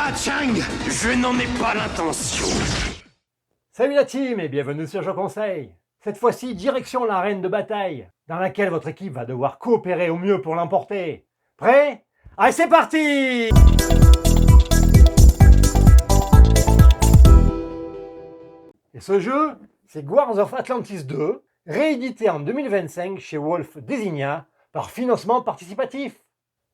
pas, Chang. Je n'en ai pas l'intention. Salut la team et bienvenue sur Je Conseille. Cette fois-ci, direction l'arène de bataille, dans laquelle votre équipe va devoir coopérer au mieux pour l'emporter. Prêt? Allez, c'est parti! Et ce jeu, c'est Guards of Atlantis 2, réédité en 2025 chez Wolf Designa par financement participatif.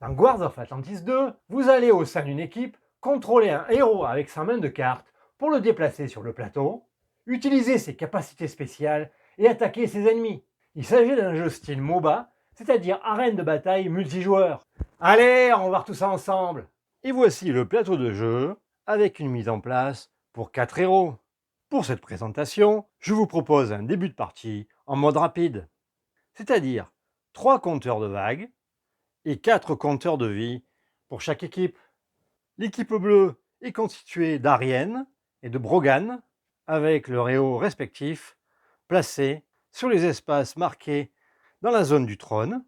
Dans Guards of Atlantis 2, vous allez au sein d'une équipe contrôler un héros avec sa main de carte pour le déplacer sur le plateau, utiliser ses capacités spéciales et attaquer ses ennemis. Il s'agit d'un jeu style MOBA, c'est-à-dire arène de bataille multijoueur. Allez, on va voir tout ça ensemble. Et voici le plateau de jeu avec une mise en place pour 4 héros. Pour cette présentation, je vous propose un début de partie en mode rapide, c'est-à-dire 3 compteurs de vagues et 4 compteurs de vie pour chaque équipe. L'équipe bleue est constituée d'Arienne et de Brogan, avec leurs héros respectifs placés sur les espaces marqués dans la zone du trône.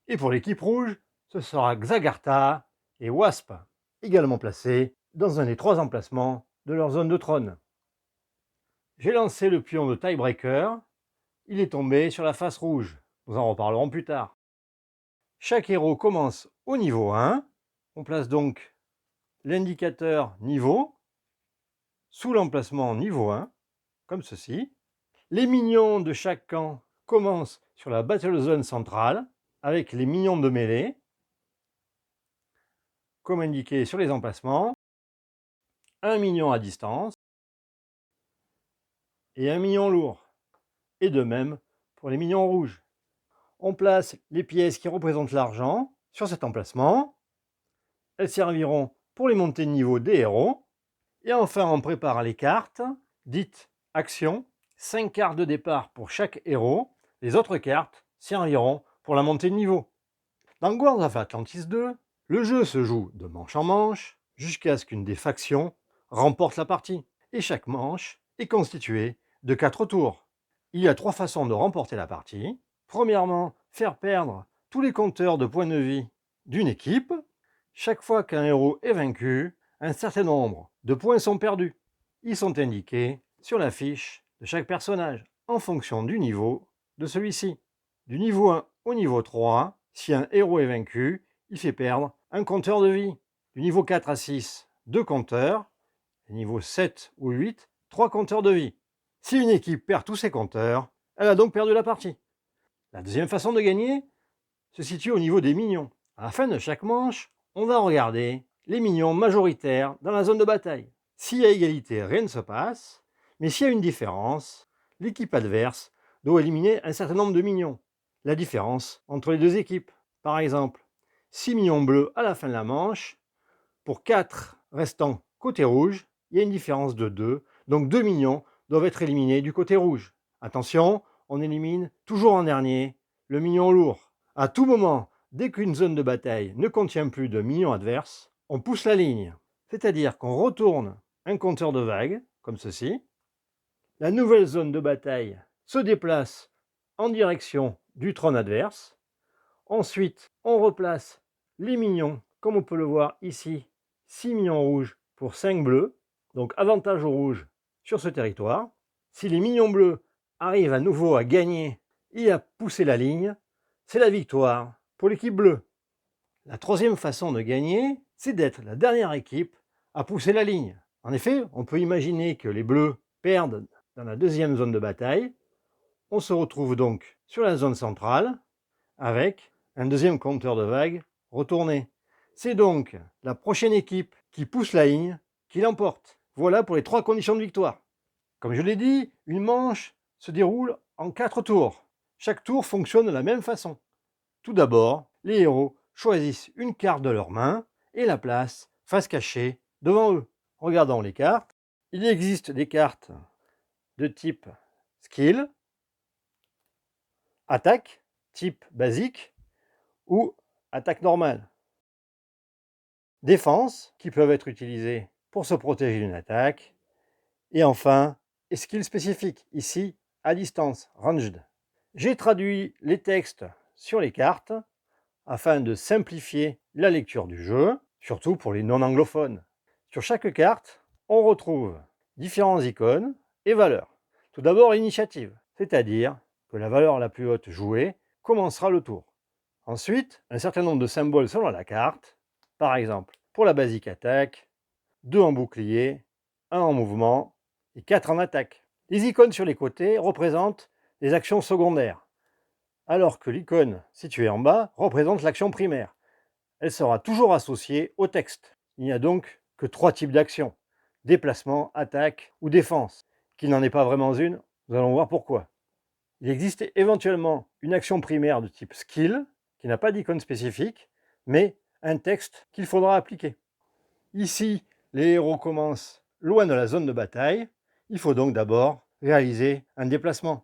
Et pour l'équipe rouge, ce sera Xagartha et Wasp, également placés dans un des 3 emplacements de leur zone de trône. J'ai lancé le pion de Tiebreaker, il est tombé sur la face rouge, nous en reparlerons plus tard. Chaque héros commence au niveau 1, on place donc l'indicateur niveau sous l'emplacement niveau 1, comme ceci. Les minions de chaque camp commencent sur la Battle Zone centrale, avec les minions de mêlée, comme indiqué sur les emplacements, un minion à distance et un minion lourd, et de même pour les minions rouges. On place les pièces qui représentent l'argent sur cet emplacement, elles serviront pour les montées de niveau des héros, et enfin on prépare les cartes, dites actions, 5 cartes de départ pour chaque héros, les autres cartes serviront pour la montée de niveau. Dans Guards of Atlantis 2, le jeu se joue de manche en manche jusqu'à ce qu'une des factions remporte la partie. Et chaque manche est constituée de 4 tours. Il y a 3 façons de remporter la partie. Premièrement, faire perdre tous les compteurs de points de vie d'une équipe. Chaque fois qu'un héros est vaincu, un certain nombre de points sont perdus. Ils sont indiqués sur la fiche de chaque personnage en fonction du niveau de celui-ci. Du niveau 1 au niveau 3, si un héros est vaincu, il fait perdre un compteur de vie. Du niveau 4 à 6, 2 compteurs. Du niveau 7 ou 8, 3 compteurs de vie. Si une équipe perd tous ses compteurs, elle a donc perdu la partie. La deuxième façon de gagner se situe au niveau des minions. À la fin de chaque manche, on va regarder les minions majoritaires dans la zone de bataille. S'il y a égalité, rien ne se passe, mais s'il y a une différence, l'équipe adverse doit éliminer un certain nombre de minions. La différence entre les deux équipes. Par exemple, 6 minions bleus à la fin de la manche, pour 4 restants côté rouge, il y a une différence de 2, donc 2 minions doivent être éliminés du côté rouge. Attention, on élimine toujours en dernier le minion lourd. À tout moment, dès qu'une zone de bataille ne contient plus de minions adverses, on pousse la ligne, c'est-à-dire qu'on retourne un compteur de vagues, comme ceci. La nouvelle zone de bataille se déplace en direction du trône adverse. Ensuite, on replace les minions, comme on peut le voir ici, 6 minions rouges pour 5 bleus, donc avantage aux rouges sur ce territoire. Si les minions bleus arrivent à nouveau à gagner et à pousser la ligne, c'est la victoire pour l'équipe bleue. La troisième façon de gagner, c'est d'être la dernière équipe à pousser la ligne. En effet, on peut imaginer que les bleus perdent dans la deuxième zone de bataille. On se retrouve donc sur la zone centrale avec un deuxième compteur de vagues retourné. C'est donc la prochaine équipe qui pousse la ligne qui l'emporte. Voilà pour les 3 conditions de victoire. Comme je l'ai dit, une manche se déroule en 4 tours. Chaque tour fonctionne de la même façon. Tout d'abord, les héros choisissent une carte de leur main et la placent face cachée devant eux. Regardons les cartes. Il existe des cartes de type skill, attaque, type basique ou attaque normale. Défense, qui peuvent être utilisées pour se protéger d'une attaque. Et enfin, skill spécifique, ici à distance, ranged. J'ai traduit les textes sur les cartes afin de simplifier la lecture du jeu, surtout pour les non-anglophones. Sur chaque carte, on retrouve différentes icônes et valeurs. Tout d'abord, l'initiative, c'est-à-dire que la valeur la plus haute jouée commencera le tour. Ensuite, un certain nombre de symboles selon la carte. Par exemple, pour la basique attaque, 2 en bouclier, 1 en mouvement et 4 en attaque. Les icônes sur les côtés représentent les actions secondaires, alors que l'icône située en bas représente l'action primaire. Elle sera toujours associée au texte. Il n'y a donc que 3 types d'actions: déplacement, attaque ou défense. Qu'il n'en est pas vraiment une, nous allons voir pourquoi. Il existe éventuellement une action primaire de type skill, qui n'a pas d'icône spécifique, mais un texte qu'il faudra appliquer. Ici, les héros commencent loin de la zone de bataille. Il faut donc d'abord réaliser un déplacement.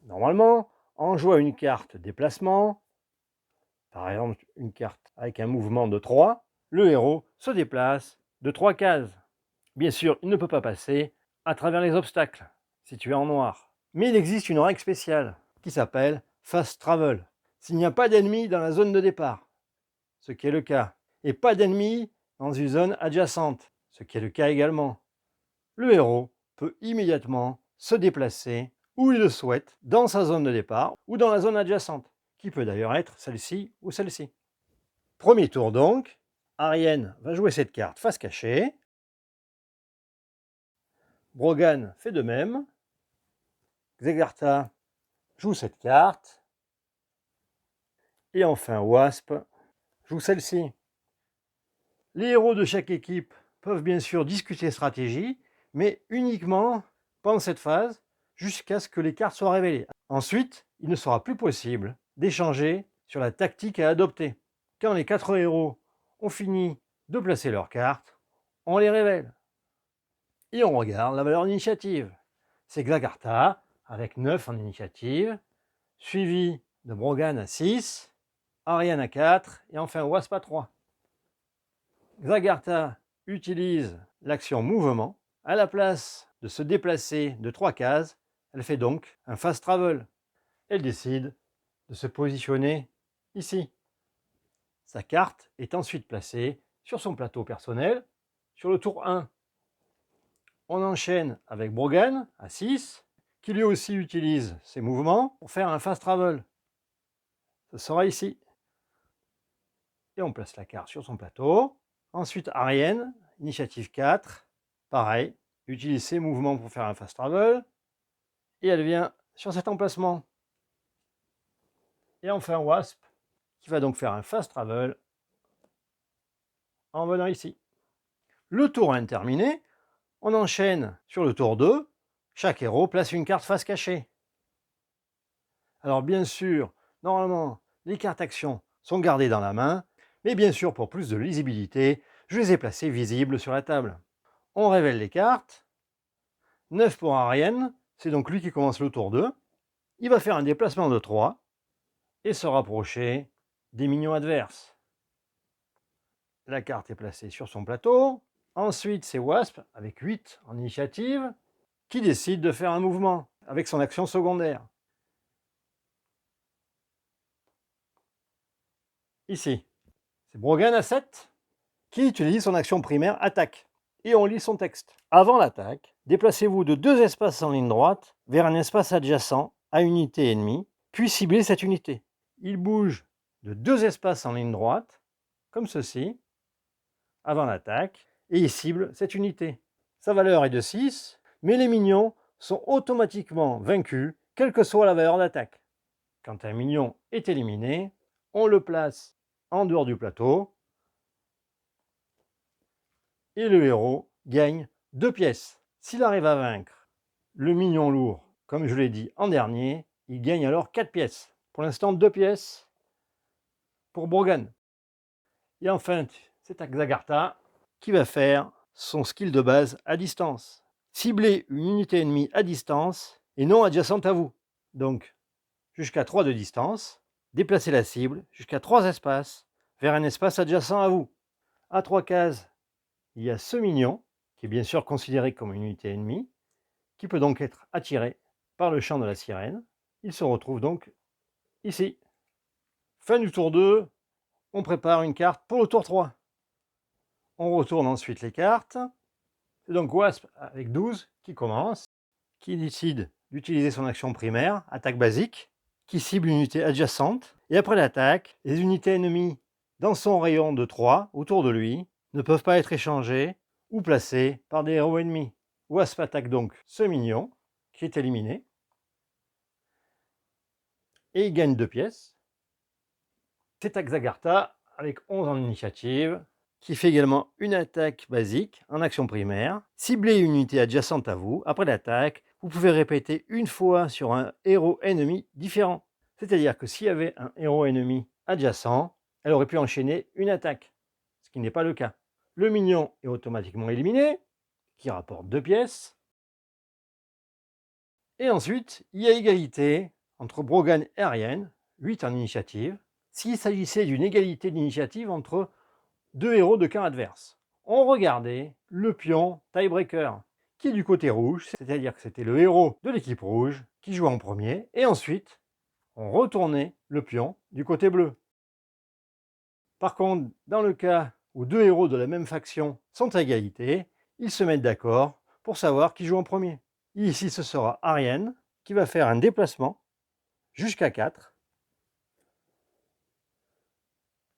Normalement, en jouant une carte déplacement, par exemple une carte avec un mouvement de 3, le héros se déplace de 3 cases. Bien sûr, il ne peut pas passer à travers les obstacles, situés en noir. Mais il existe une règle spéciale qui s'appelle Fast Travel. S'il n'y a pas d'ennemis dans la zone de départ, ce qui est le cas, et pas d'ennemis dans une zone adjacente, ce qui est le cas également, le héros peut immédiatement se déplacer où il le souhaite, dans sa zone de départ ou dans la zone adjacente, qui peut d'ailleurs être celle-ci ou celle-ci. Premier tour donc, Ariane va jouer cette carte face cachée. Brogan fait de même. Xegarta joue cette carte. Et enfin Wasp joue celle-ci. Les héros de chaque équipe peuvent bien sûr discuter stratégie, mais uniquement pendant cette phase, jusqu'à ce que les cartes soient révélées. Ensuite, il ne sera plus possible d'échanger sur la tactique à adopter. Quand les 4 héros ont fini de placer leurs cartes, on les révèle. Et on regarde la valeur d'initiative. C'est Xagarta avec 9 en initiative, suivi de Brogan à 6, Ariane à 4 et enfin Wasp à 3. Xagarta utilise l'action mouvement. À la place de se déplacer de 3 cases, elle fait donc un fast travel. Elle décide de se positionner ici. Sa carte est ensuite placée sur son plateau personnel sur le tour 1. On enchaîne avec Brogan à 6, qui lui aussi utilise ses mouvements pour faire un fast travel. Ce sera ici. Et on place la carte sur son plateau. Ensuite, Ariane, initiative 4, pareil, utilise ses mouvements pour faire un fast travel. Et elle vient sur cet emplacement. Et enfin Wasp, qui va donc faire un fast travel en venant ici. Le tour 1 terminé, on enchaîne sur le tour 2. Chaque héros place une carte face cachée. Alors bien sûr, normalement, les cartes actions sont gardées dans la main, mais bien sûr, pour plus de lisibilité, je les ai placées visibles sur la table. On révèle les cartes. 9 pour Ariane, c'est donc lui qui commence le tour 2. Il va faire un déplacement de 3 et se rapprocher des minions adverses. La carte est placée sur son plateau. Ensuite, c'est Wasp, avec 8 en initiative, qui décide de faire un mouvement avec son action secondaire. Ici, c'est Brogan à 7, qui utilise son action primaire attaque. Et on lit son texte. Avant l'attaque, déplacez-vous de 2 espaces en ligne droite vers un espace adjacent à une unité ennemie, puis ciblez cette unité. Il bouge de 2 espaces en ligne droite, comme ceci, avant l'attaque, et il cible cette unité. Sa valeur est de 6, mais les minions sont automatiquement vaincus, quelle que soit la valeur d'attaque. Quand un minion est éliminé, on le place en dehors du plateau, et le héros gagne 2 pièces. S'il arrive à vaincre le minion lourd, comme je l'ai dit en dernier, il gagne alors 4 pièces. Pour l'instant, 2 pièces pour Brogan. Et enfin, c'est Xagarta qui va faire son skill de base à distance. Cibler une unité ennemie à distance et non adjacente à vous. Donc, jusqu'à 3 de distance, déplacer la cible jusqu'à 3 espaces vers un espace adjacent à vous. À 3 cases, il y a ce minion, qui est bien sûr considéré comme une unité ennemie, qui peut donc être attiré par le chant de la sirène. Il se retrouve donc ici. Fin du tour 2, on prépare une carte pour le tour 3. On retourne ensuite les cartes. C'est donc Wasp avec 12 qui commence, qui décide d'utiliser son action primaire, attaque basique, qui cible une unité adjacente. Et après l'attaque, les unités ennemies dans son rayon de 3 autour de lui ne peuvent pas être échangées ou placées par des héros ennemis. Wasp attaque donc ce mignon, qui est éliminé, et il gagne 2 pièces. C'est Xagartha, avec 11 en initiative, qui fait également une attaque basique en action primaire. Ciblez une unité adjacente à vous. Après l'attaque, vous pouvez répéter une fois sur un héros ennemi différent. C'est-à-dire que s'il y avait un héros ennemi adjacent, elle aurait pu enchaîner une attaque, ce qui n'est pas le cas. Le mignon est automatiquement éliminé, qui rapporte 2 pièces. Et ensuite, il y a égalité entre Brogan et Ariane, 8 en initiative, s'il s'agissait d'une égalité d'initiative entre deux héros de camp adverse. On regardait le pion tiebreaker, qui est du côté rouge, c'est-à-dire que c'était le héros de l'équipe rouge qui jouait en premier, et ensuite, on retournait le pion du côté bleu. Par contre, dans le cas où deux héros de la même faction sont à égalité, ils se mettent d'accord pour savoir qui joue en premier. Ici, ce sera Ariane qui va faire un déplacement jusqu'à 4.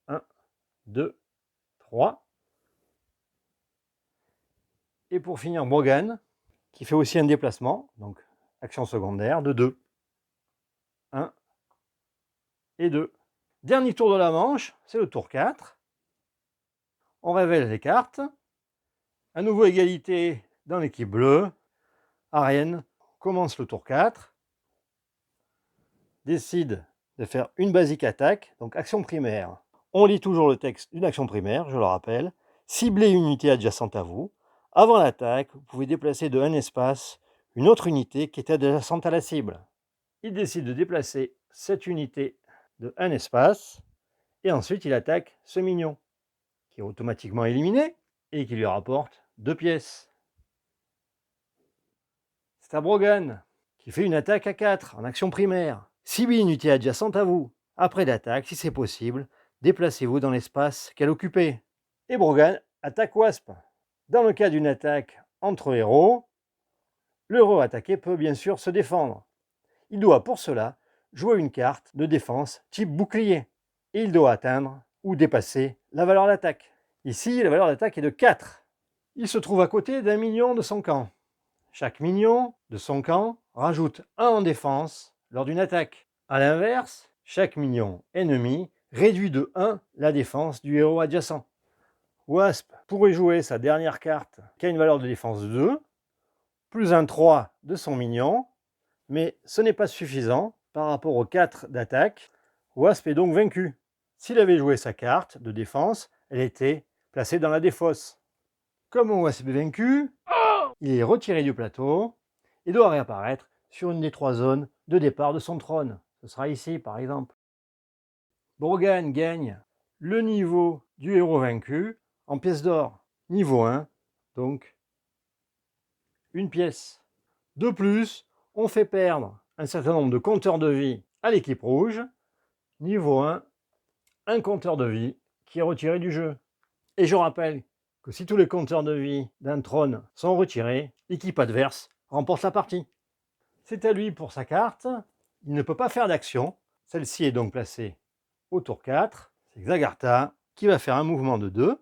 1, 2, 3. Et pour finir, Brogan, qui fait aussi un déplacement, donc action secondaire, de 2. 1 et 2. Dernier tour de la manche, c'est le tour 4. On révèle les cartes. À nouveau égalité dans l'équipe bleue. Ariane commence le tour 4. Décide de faire une basique attaque, donc action primaire. On lit toujours le texte d'une action primaire, je le rappelle. Ciblez une unité adjacente à vous. Avant l'attaque, vous pouvez déplacer de un espace une autre unité qui est adjacente à la cible. Il décide de déplacer cette unité de un espace, et ensuite il attaque ce mignon, qui est automatiquement éliminé, et qui lui rapporte 2 pièces. C'est à Brogan, qui fait une attaque à 4 en action primaire. Ciblez une unité adjacente à vous. Après l'attaque, si c'est possible, déplacez-vous dans l'espace qu'elle occupait. Et Brogan attaque Wasp. Dans le cas d'une attaque entre héros, le héros attaqué peut bien sûr se défendre. Il doit pour cela jouer une carte de défense type bouclier. Et il doit atteindre ou dépasser la valeur d'attaque. Ici, la valeur d'attaque est de 4. Il se trouve à côté d'un mignon de son camp. Chaque mignon de son camp rajoute 1 en défense lors d'une attaque. A l'inverse, chaque mignon ennemi réduit de 1 la défense du héros adjacent. Wasp pourrait jouer sa dernière carte qui a une valeur de défense de 2, plus un 3 de son mignon, mais ce n'est pas suffisant par rapport aux 4 d'attaque. Wasp est donc vaincu. S'il avait joué sa carte de défense, elle était placée dans la défausse. Comme Wasp est vaincu, il est retiré du plateau et doit réapparaître sur une des 3 zones de départ de son trône. Ce sera ici, par exemple. Brogan gagne le niveau du héros vaincu en pièces d'or. Niveau 1, donc une pièce. De plus, on fait perdre un certain nombre de compteurs de vie à l'équipe rouge. Niveau 1, un compteur de vie qui est retiré du jeu. Et je rappelle que si tous les compteurs de vie d'un trône sont retirés, l'équipe adverse remporte la partie. C'est à lui pour sa carte. Il ne peut pas faire d'action. Celle-ci est donc placée au tour 4. C'est Xagartha qui va faire un mouvement de 2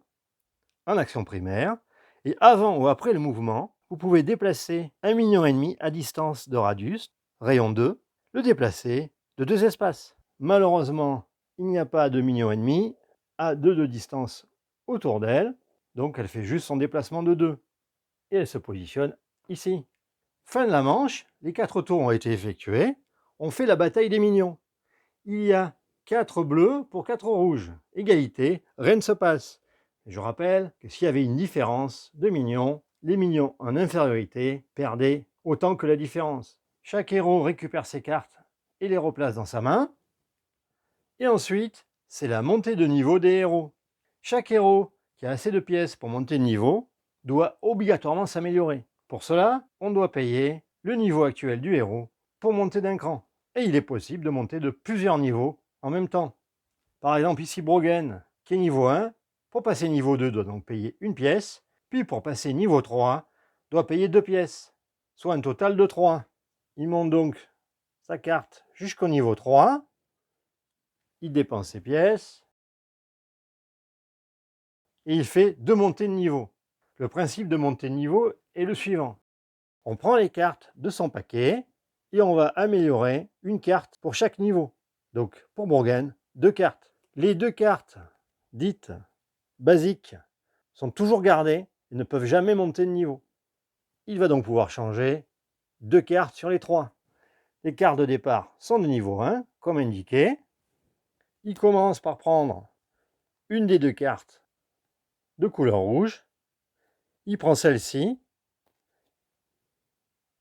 en action primaire. Et avant ou après le mouvement, vous pouvez déplacer un mignon ennemi à distance de radius, rayon 2, le déplacer de 2 espaces. Malheureusement, il n'y a pas de mignon ennemi à 2 de distance autour d'elle, donc elle fait juste son déplacement de 2. Et elle se positionne ici. Fin de la manche, les 4 tours ont été effectués. On fait la bataille des mignons. Il y a 4 bleus pour 4 rouges. Égalité, rien ne se passe. Et je rappelle que s'il y avait une différence de mignons, les mignons en infériorité perdaient autant que la différence. Chaque héros récupère ses cartes et les replace dans sa main. Et ensuite, c'est la montée de niveau des héros. Chaque héros qui a assez de pièces pour monter de niveau doit obligatoirement s'améliorer. Pour cela, on doit payer le niveau actuel du héros pour monter d'un cran. Et il est possible de monter de plusieurs niveaux en même temps. Par exemple ici Brogan qui est niveau 1, pour passer niveau 2 doit donc payer une pièce, puis pour passer niveau 3 doit payer 2 pièces, soit un total de 3. Il monte donc sa carte jusqu'au niveau 3, il dépense ses pièces, et il fait 2 montées de niveau. Le principe de montée de niveau est le suivant. On prend les cartes de son paquet et on va améliorer une carte pour chaque niveau. Donc pour Morgan, 2 cartes. Les 2 cartes dites basiques sont toujours gardées et ne peuvent jamais monter de niveau. Il va donc pouvoir changer 2 cartes sur les 3. Les cartes de départ sont de niveau 1, comme indiqué. Il commence par prendre une des 2 cartes de couleur rouge. Il prend celle-ci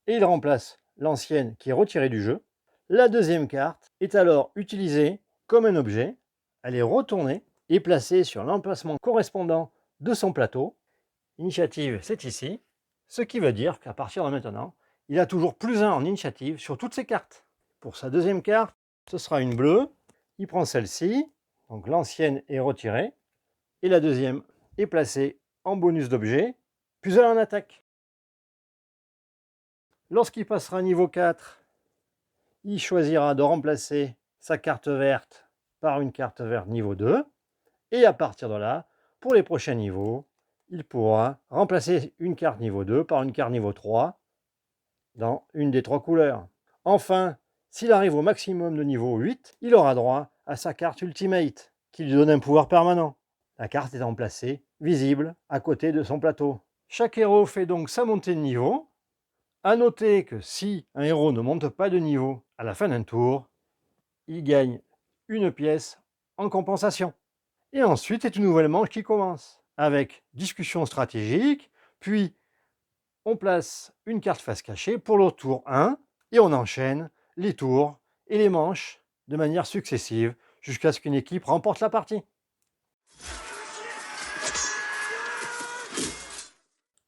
et il remplace l'ancienne qui est retirée du jeu. La deuxième carte est alors utilisée comme un objet. Elle est retournée et placée sur l'emplacement correspondant de son plateau. Initiative, c'est ici. Ce qui veut dire qu'à partir de maintenant, il a toujours +1 en initiative sur toutes ses cartes. Pour sa deuxième carte, ce sera une bleue. Il prend celle-ci, donc l'ancienne est retirée, et la deuxième est placée en bonus d'objet, +1 en attaque. Lorsqu'il passera niveau 4, il choisira de remplacer sa carte verte par une carte verte niveau 2, et à partir de là, pour les prochains niveaux, il pourra remplacer une carte niveau 2 par une carte niveau 3 dans une des 3 couleurs. Enfin, s'il arrive au maximum de niveau 8, il aura droit à sa carte Ultimate, qui lui donne un pouvoir permanent. La carte étant placée, visible, à côté de son plateau. Chaque héros fait donc sa montée de niveau. À noter que si un héros ne monte pas de niveau à la fin d'un tour, il gagne une pièce en compensation. Et ensuite, c'est une nouvelle manche qui commence, avec discussion stratégique, puis on place une carte face cachée pour le tour 1, et on enchaîne les tours et les manches de manière successive, jusqu'à ce qu'une équipe remporte la partie.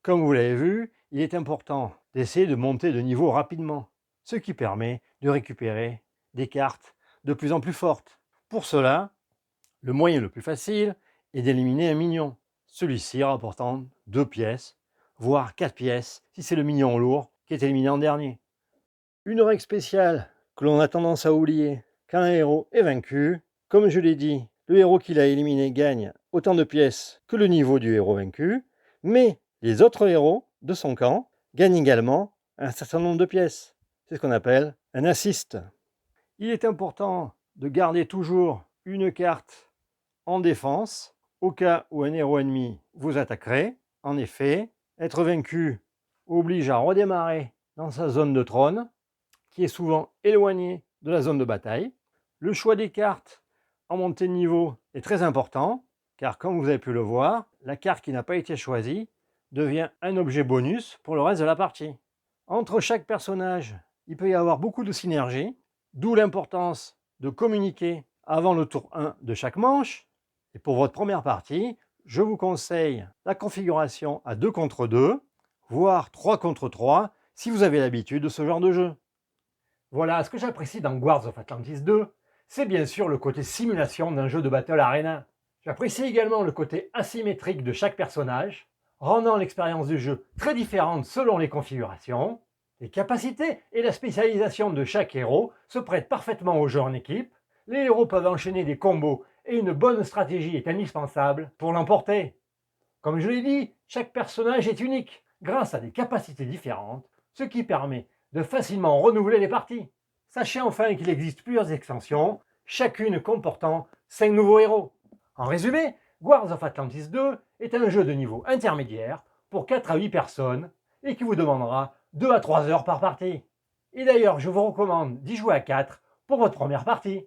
Comme vous l'avez vu, il est important d'essayer de monter de niveau rapidement, ce qui permet de récupérer des cartes de plus en plus fortes. Pour cela, le moyen le plus facile est d'éliminer un minion, celui-ci rapportant 2 pièces, voire 4 pièces si c'est le minion lourd qui est éliminé en dernier. Une règle spéciale que l'on a tendance à oublier quand un héros est vaincu, comme je l'ai dit, le héros qu'il a éliminé gagne autant de pièces que le niveau du héros vaincu, mais les autres héros de son camp gagnent également un certain nombre de pièces. C'est ce qu'on appelle un assist. Il est important de garder toujours une carte en défense au cas où un héros ennemi vous attaquerait. En effet, être vaincu oblige à redémarrer dans sa zone de trône, qui est souvent éloignée de la zone de bataille. Le choix des cartes en montée de niveau est très important, car comme vous avez pu le voir, la carte qui n'a pas été choisie devient un objet bonus pour le reste de la partie. Entre chaque personnage, il peut y avoir beaucoup de synergie, d'où l'importance de communiquer avant le tour 1 de chaque manche. Et pour votre première partie, je vous conseille la configuration à 2 contre 2, voire 3 contre 3, si vous avez l'habitude de ce genre de jeu. Voilà, ce que j'apprécie dans Guards of Atlantis 2, c'est bien sûr le côté simulation d'un jeu de Battle Arena. J'apprécie également le côté asymétrique de chaque personnage, rendant l'expérience du jeu très différente selon les configurations. Les capacités et la spécialisation de chaque héros se prêtent parfaitement au jeu en équipe. Les héros peuvent enchaîner des combos et une bonne stratégie est indispensable pour l'emporter. Comme je l'ai dit, chaque personnage est unique, grâce à des capacités différentes, ce qui permet de facilement renouveler les parties. Sachez enfin qu'il existe plusieurs extensions, chacune comportant 5 nouveaux héros. En résumé, Guards of Atlantis 2 est un jeu de niveau intermédiaire pour 4 à 8 personnes et qui vous demandera 2 à 3 heures par partie. Et d'ailleurs, je vous recommande d'y jouer à 4 pour votre première partie.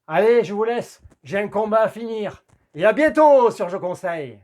Allez, je vous laisse, j'ai un combat à finir. Et à bientôt sur Je Conseille.